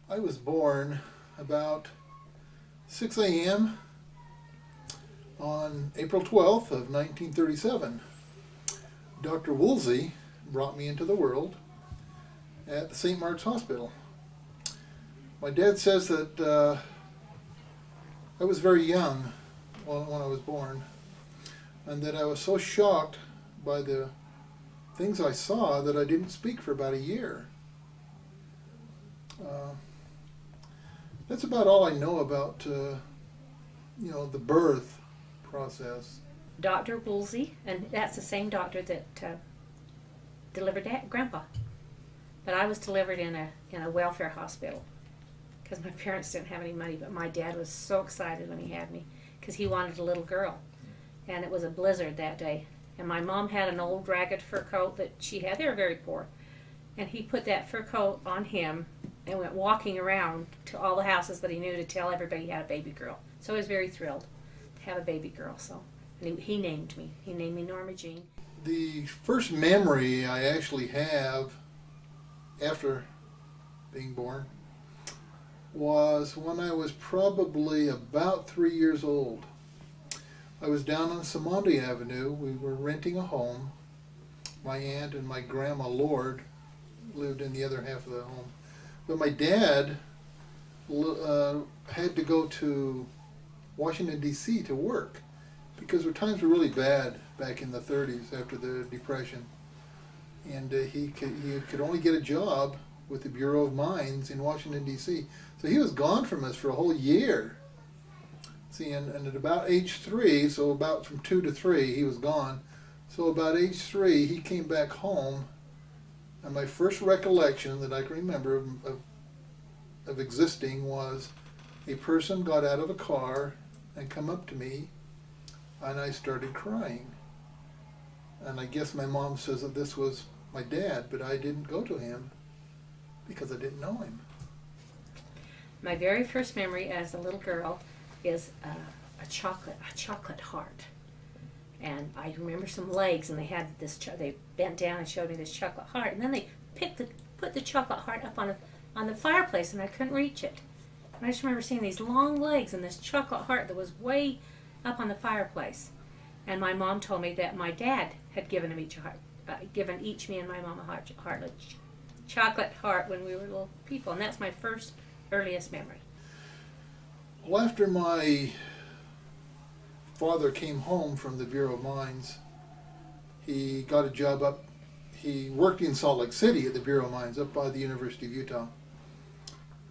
I was born about 6 a.m. on April 12th of 1937. Dr. Woolsey brought me into the world at the St. Mark's Hospital. My dad says that I was very young when I was born, and that I was so shocked by the things I saw that I didn't speak for about a year. That's about all I know about, the birth process. Dr. Woolsey, and that's the same doctor that delivered Grandpa. But I was delivered in a welfare hospital because my parents didn't have any money. But my dad was so excited when he had me because he wanted a little girl, and it was a blizzard that day. And my mom had an old ragged fur coat that she had. They were very poor, and he put that fur coat on him and went walking around to all the houses that he knew to tell everybody he had a baby girl. So I was very thrilled to have a baby girl. So, and he named me. He named me Norma Jean. The first memory I actually have after being born was when I was probably about 3 years old. I was down on Samonte Avenue. We were renting a home. My aunt and my grandma Lord lived in the other half of the home. But my dad had to go to Washington, D.C. to work because the times were really bad back in the 30s after the Depression. And he could only get a job with the Bureau of Mines in Washington, D.C. So he was gone from us for a whole year. See, and at about age 3, so about from 2 to 3, he was gone. So about age 3, he came back home. And my first recollection that I can remember of existing was a person got out of a car and come up to me, and I started crying. And I guess my mom says that this was my dad, but I didn't go to him because I didn't know him. My very first memory as a little girl is a chocolate heart. And I remember some legs, and they had this. They bent down and showed me this chocolate heart, and then they put the chocolate heart up on the fireplace, and I couldn't reach it. And I just remember seeing these long legs and this chocolate heart that was way up on the fireplace. And my mom told me that my dad had given each me and my mom a chocolate heart when we were little people, and that's my first earliest memory. Well, after my father came home from the Bureau of Mines, he got a job he worked in Salt Lake City at the Bureau of Mines up by the University of Utah.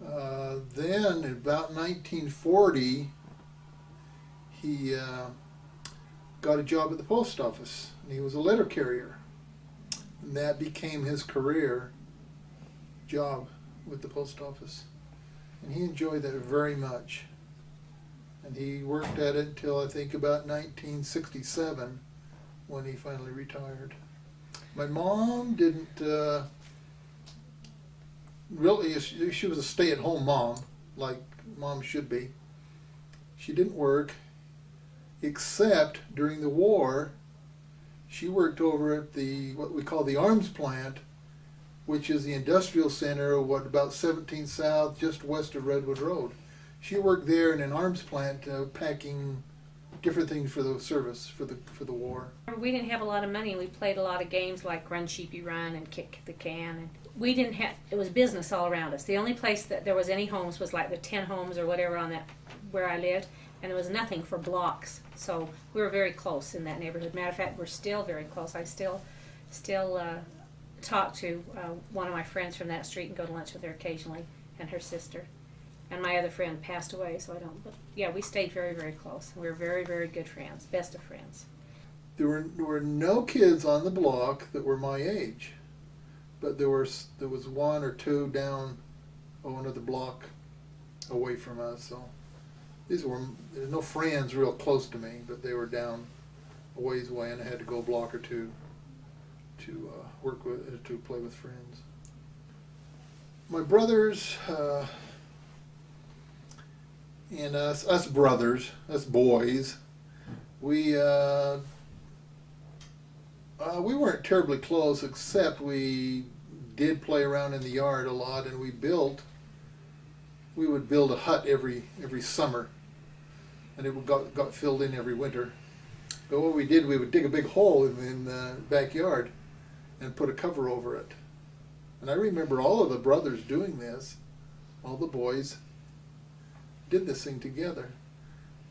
Then, in about 1940, he got a job at the post office, and he was a letter carrier. And that became his career job with the post office. And he enjoyed that very much. And he worked at it until I think about 1967 when he finally retired. My mom didn't really, she was a stay-at-home mom, like mom should be. She didn't work, except during the war. She worked over at what we call the arms plant, which is the industrial center of about 17 South, just west of Redwood Road. She worked there in an arms plant, packing different things for the service, for the war. We didn't have a lot of money. We played a lot of games like Run Sheepy Run and Kick the Can. And we didn't have. It was business all around us. The only place that there was any homes was like the 10 homes or whatever on that where I lived, and there was nothing for blocks. So we were very close in that neighborhood. Matter of fact, we're still very close. I still talk to one of my friends from that street and go to lunch with her occasionally, and her sister. And my other friend passed away, so I don't. But yeah, we stayed very, very close. We were very, very good friends, best of friends. There were no kids on the block that were my age, but there was one or two down another block away from us. So there's no friends real close to me, but they were down a ways away, and I had to go a block or two to play with friends. My brothers. And us brothers, us boys, we weren't terribly close, except we did play around in the yard a lot, and we built we would build a hut every summer, and it got filled in every winter. But what we did, we would dig a big hole in the backyard and put a cover over it. And I remember all of the brothers doing this. All the boys did this thing together.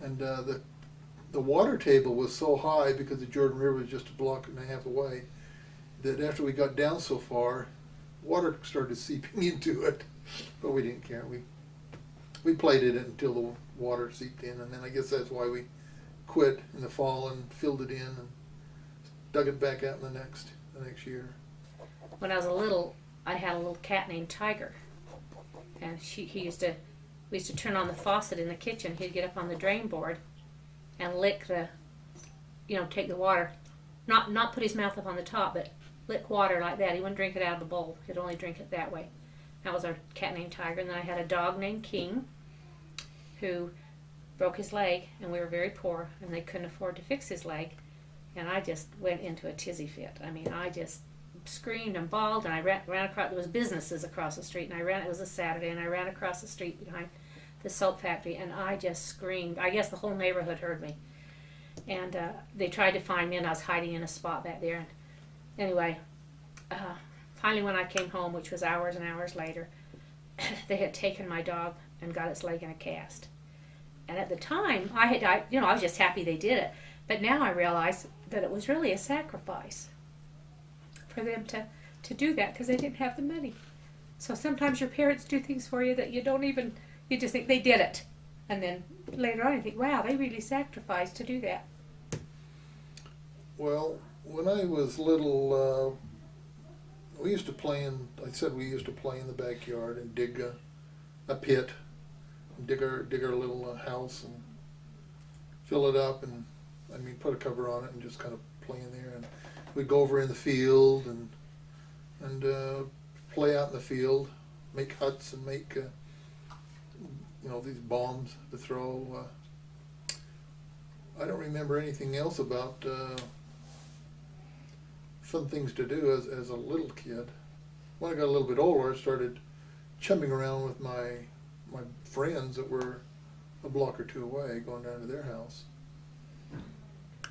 And the water table was so high, because the Jordan River was just a block and a half away, that after we got down so far, water started seeping into it. But we didn't care. We played it until the water seeped in, and then I guess that's why we quit in the fall and filled it in and dug it back out in the next year. When I was little, I had a little cat named Tiger, and we used to turn on the faucet in the kitchen. He'd get up on the drain board and lick take the water, not put his mouth up on the top, but lick water like that. He wouldn't drink it out of the bowl. He'd only drink it that way. That was our cat named Tiger. And then I had a dog named King, who broke his leg, and we were very poor, and they couldn't afford to fix his leg. And I just went into a tizzy fit. I mean, I just screamed and bawled, and I ran across. There was businesses across the street, and it was a Saturday, and I ran across the street behind the soap factory, and I just screamed. I guess the whole neighborhood heard me. And they tried to find me, and I was hiding in a spot back there. And anyway, finally when I came home, which was hours and hours later, they had taken my dog and got its leg in a cast. And at the time, I was just happy they did it. But now I realize that it was really a sacrifice for them to do that, because they didn't have the money. So sometimes your parents do things for you that you just think they did it. And then later on you think, wow, they really sacrificed to do that. Well, when I was little, we used to play in the backyard and dig a pit, and dig our little house and fill it up, and put a cover on it and just kind of play in there. And we'd go over in the field and play out in the field, make huts and make these bombs to throw. I don't remember anything else about fun things to do as a little kid. When I got a little bit older, I started chumming around with my friends that were a block or two away, going down to their house.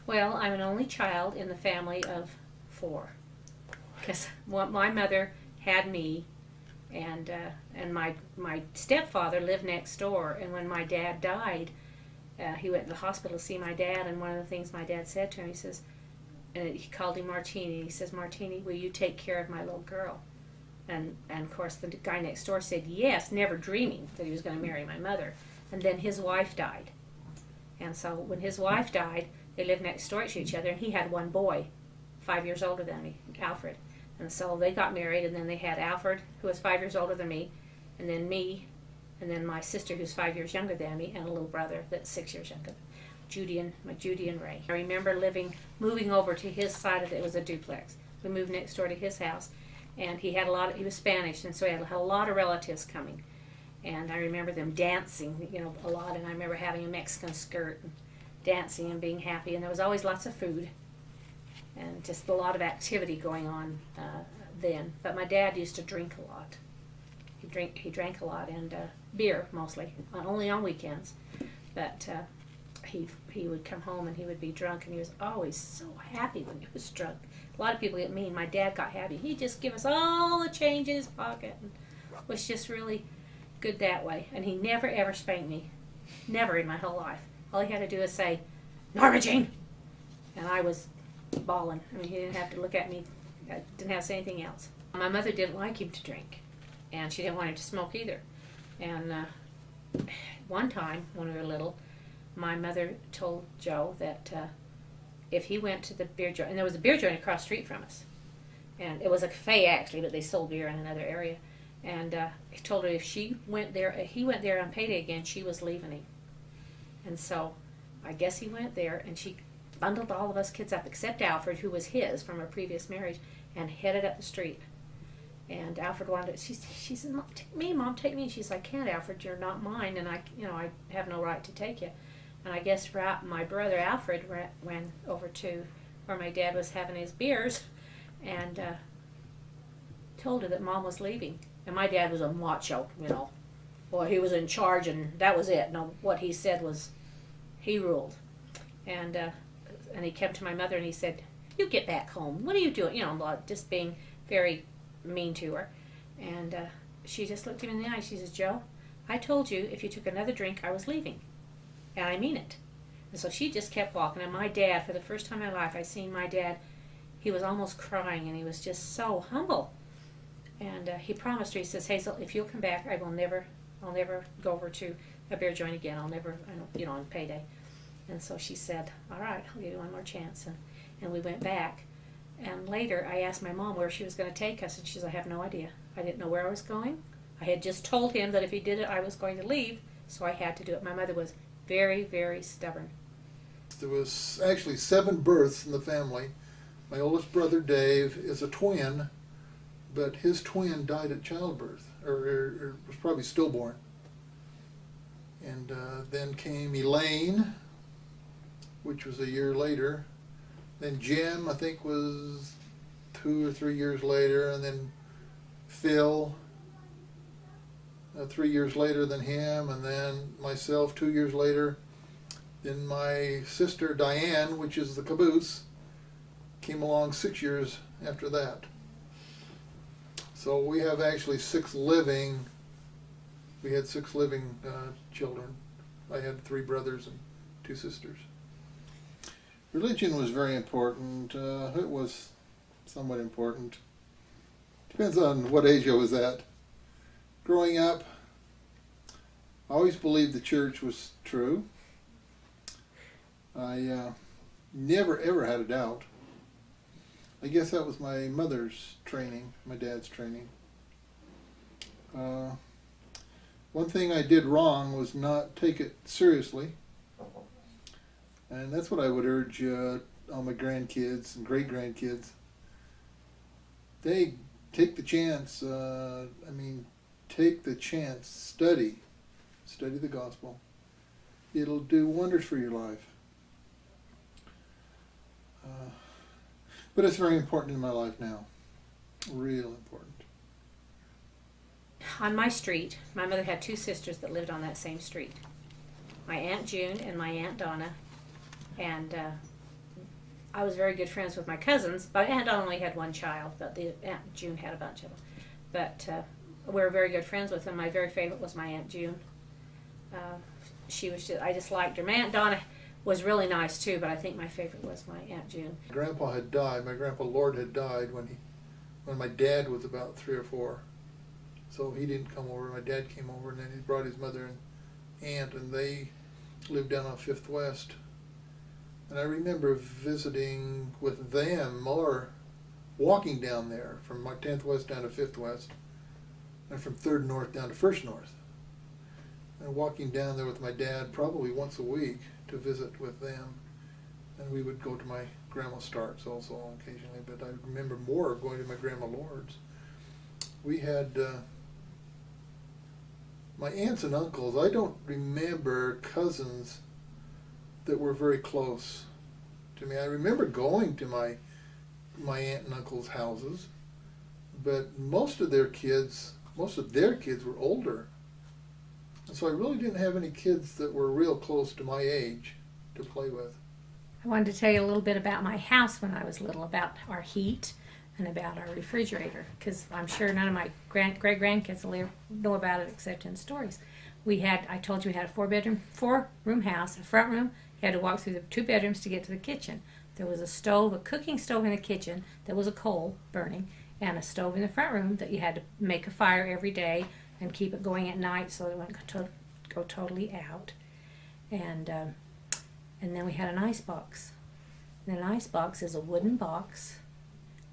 Well, I'm an only child in the family of 4, because my mother had me, and my stepfather lived next door. And when my dad died, he went to the hospital to see my dad. And one of the things my dad said to him, he says, and he called him Martini. He says, "Martini, will you take care of my little girl?" And of course the guy next door said yes, never dreaming that he was going to marry my mother. And then his wife died. And so when his wife died, they lived next door to each other, and he had one boy, 5 years older than me, Alfred. And so they got married, and then they had Alfred, who was 5 years older than me, and then my sister, who's 5 years younger than me, and a little brother that's 6 years younger, Judy and Ray. I remember moving over to his side of it. It was a duplex. We moved next door to his house, and he was Spanish, and so he had a lot of relatives coming. And I remember them dancing, a lot, and I remember having a Mexican skirt and dancing and being happy, and there was always lots of food and just a lot of activity going on then. But my dad used to drink a lot. He drank a lot, and beer mostly, only on weekends. But he would come home and he would be drunk, and he was always so happy when he was drunk. A lot of people get mean. My dad got happy. He'd just give us all the change in his pocket, and was just really good that way. And he never ever spanked me, never in my whole life. All he had to do is say, "Norma Jean," and I was bawling. He didn't have to look at me. I didn't have to say anything else. My mother didn't like him to drink, and she didn't want him to smoke either. And one time when we were little, my mother told Joe that if he went to the beer joint, and there was a beer joint across the street from us, and it was a cafe actually, but they sold beer in another area. And he told her if he went there on payday again, she was leaving him. And so I guess he went there, and she bundled all of us kids up except Alfred, who was his from a previous marriage, and headed up the street. And Alfred wanted to, she said, "Mom, take me, Mom, take me." And she's like, "I can't, Alfred, you're not mine, and I have no right to take you." And I guess my brother Alfred went over to where my dad was having his beers, and told her that Mom was leaving. And my dad was a macho, well, he was in charge and that was it. No, what he said was he ruled. And he came to my mother and he said, you get back home. What are you doing? You know, just being very mean to her. And she just looked him in the eye. She says, Joe, I told you if you took another drink, I was leaving. And I mean it. And so she just kept walking. And my dad, for the first time in my life, I seen my dad, he was almost crying and he was just so humble. And he promised her, he says, Hazel, if you'll come back, I'll never go over to a beer joint again. On payday. And so she said, all right, I'll give you one more chance. And we went back. And later I asked my mom where she was going to take us, and she said, I have no idea. I didn't know where I was going. I had just told him that if he did it, I was going to leave, so I had to do it. My mother was very, very stubborn. There was actually 7 births in the family. My oldest brother, Dave, is a twin, but his twin died at childbirth, or was probably stillborn. And then came Elaine, which was a year later. Then Jim, I think, was 2 or 3 years later, and then Phil, 3 years later than him, and then myself 2 years later. Then my sister Diane, which is the caboose, came along 6 years after that. So we have actually 6 living. We had 6 living children. I had 3 brothers and 2 sisters. Religion was very important. It was somewhat important. Depends on what age I was at. Growing up, I always believed the church was true. I never ever had a doubt. I guess that was my mother's training, my dad's training. One thing I did wrong was not take it seriously. And that's what I would urge all my grandkids and great-grandkids. They take the chance. Take the chance. Study the gospel. It'll do wonders for your life. But it's very important in my life now. Real important. On my street, my mother had 2 sisters that lived on that same street. My Aunt June and my Aunt Donna. And I was very good friends with my cousins. My Aunt Donna only had 1 child, but the Aunt June had a bunch of them. But we were very good friends with them. My very favorite was my Aunt June. I just liked her. My Aunt Donna was really nice too, but I think my favorite was my Aunt June. Grandpa had died. My grandpa Lord had died when my dad was about 3 or 4. So he didn't come over. My dad came over, and then he brought his mother and aunt, and they lived down on 5th West. And I remember visiting with them, or walking down there from 10th West down to 5th West, and from 3rd North down to 1st North. And walking down there with my dad probably once a week to visit with them. And we would go to my Grandma Stark's also occasionally, but I remember more going to my Grandma Lord's. We had my aunts and uncles. I don't remember cousins that were very close to me. I remember going to my aunt and uncle's houses, but most of their kids were older. And so I really didn't have any kids that were real close to my age to play with. I wanted to tell you a little bit about my house when I was little, about our heat and about our refrigerator, because I'm sure none of my great-grandkids will ever know about it except in stories. I told you we had a 4-room house, a front room. You had to walk through the 2 bedrooms to get to the kitchen. There was a stove, a cooking stove in the kitchen that was a coal burning, and a stove in the front room that you had to make a fire every day and keep it going at night so it wouldn't go totally out. And then we had an ice box. And an ice box is a wooden box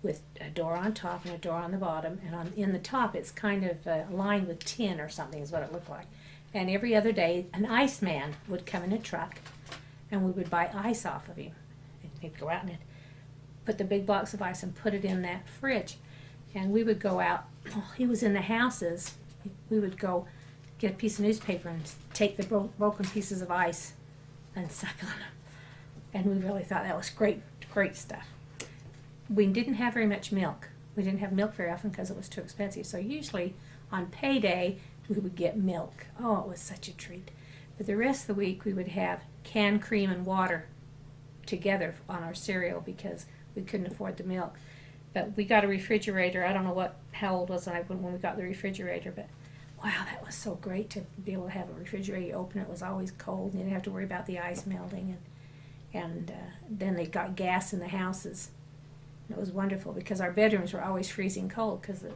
with a door on top and a door on the bottom, and in the top it's kind of lined with tin or something is what it looked like. And every other day an iceman would come in a truck, and we would buy ice off of him. And he'd go out and put the big box of ice and put it in that fridge. And we would go out, he was in the houses, we would go get a piece of newspaper and take the broken pieces of ice and suck on them. And we really thought that was great stuff. We didn't have very much milk. We didn't have milk very often because it was too expensive. So usually on payday, we would get milk. Oh, it was such a treat. But the rest of the week we would have canned cream and water together on our cereal because we couldn't afford the milk. But we got a refrigerator. I don't know how old was I when we got the refrigerator, but wow, that was so great to be able to have a refrigerator. You open it, it was always cold, and you didn't have to worry about the ice melting. And then they got gas in the houses. And it was wonderful because our bedrooms were always freezing cold because the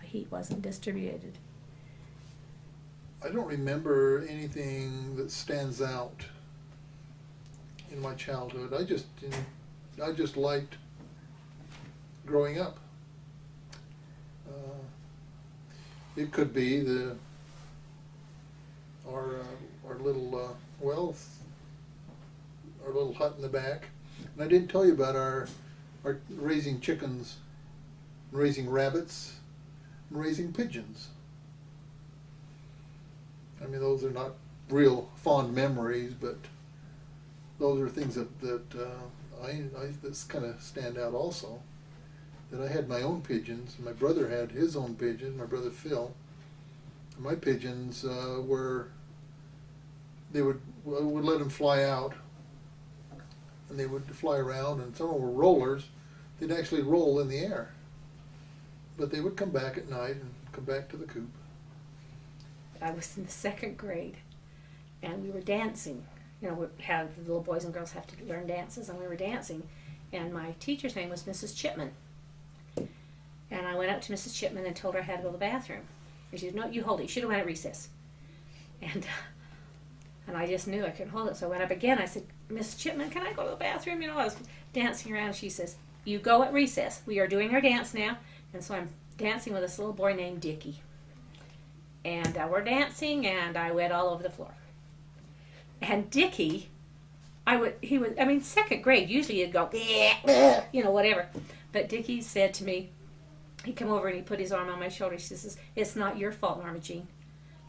heat wasn't distributed. I don't remember anything that stands out in my childhood. I just liked growing up. It could be our little our little hut in the back. And I didn't tell you about our raising chickens, raising rabbits, and raising pigeons. I mean, those are not real fond memories, but those are things that that's kind of stand out also. That I had my own pigeons. My brother had his own pigeons, my brother Phil. And my pigeons they would let them fly out, and they would fly around, and some of them were rollers. They'd actually roll in the air. But they would come back at night and come back to the coop. I was in the 2nd grade, and we were dancing. We had the little boys and girls have to learn dances, and we were dancing. And my teacher's name was Mrs. Chipman. And I went up to Mrs. Chipman and told her I had to go to the bathroom. And she said, "No, you hold it. You should have went at recess." And I just knew I couldn't hold it. So I went up again. I said, "Mrs. Chipman, can I go to the bathroom?" I was dancing around. She says, "You go at recess. We are doing our dance now." And so I'm dancing with this little boy named Dickie. And we're dancing, and I went all over the floor. And Dickie, 2nd grade, usually you'd go, whatever. But Dickie said to me, he came over and he put his arm on my shoulder. He says, "It's not your fault, Norma Jean.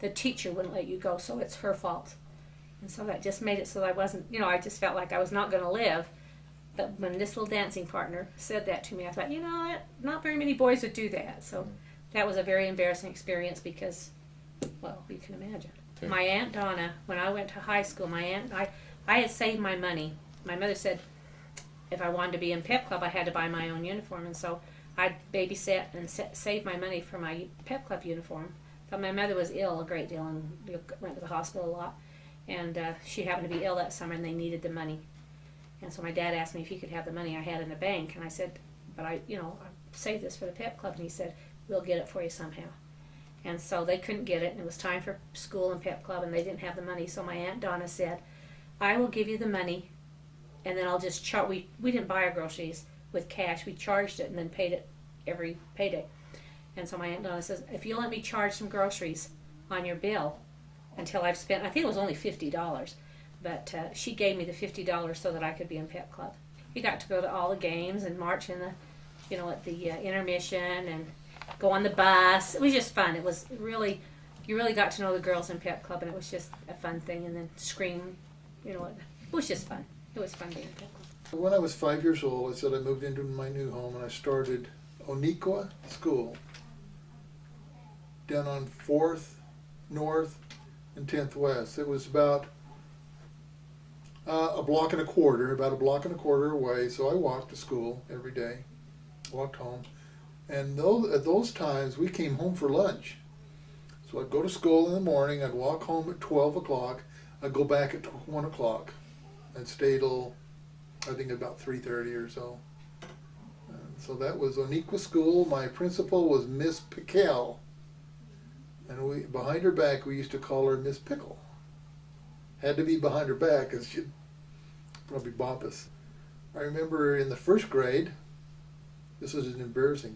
The teacher wouldn't let you go, so it's her fault." And so that just made it so that I wasn't, I just felt like I was not going to live. But when this little dancing partner said that to me, I thought, not very many boys would do that. So that was a very embarrassing experience because, well, you can imagine. Okay. My Aunt Donna, when I went to high school, I had saved my money. My mother said if I wanted to be in pep club, I had to buy my own uniform. And so I babysat and saved my money for my pep club uniform. But my mother was ill a great deal and went to the hospital a lot. And she happened to be ill that summer, and they needed the money. And so my dad asked me if he could have the money I had in the bank. And I said, "But I saved this for the pep club." And he said, "We'll get it for you somehow." And so they couldn't get it, and it was time for school and pep club, and they didn't have the money. So my Aunt Donna said, "I will give you the money, and then I'll just charge." We didn't buy our groceries with cash. We charged it and then paid it every payday. And so my Aunt Donna says, "If you let me charge some groceries on your bill until I've spent," I think it was only $50, but she gave me the $50 so that I could be in pep club. We got to go to all the games and march in the, at the intermission and go on the bus. It was just fun. It was really, you really got to know the girls in pep club, and it was just a fun thing. And then scream, it was just fun. It was fun being in pep club. When I was 5 years old, I said I moved into my new home, and I started Oniqua School down on 4th North and 10th West. It was about about a block and a quarter away, so I walked to school every day, walked home. And at those times, we came home for lunch. So I'd go to school in the morning, I'd walk home at 12 o'clock, I'd go back at 1 o'clock, and stay till, I think, about 3:30 or so. And so that was Oniqua School. My principal was Miss Pickell. And behind her back, we used to call her Miss Pickle. Had to be behind her back, because she'd probably bop us. I remember in the 1st grade, this was an embarrassing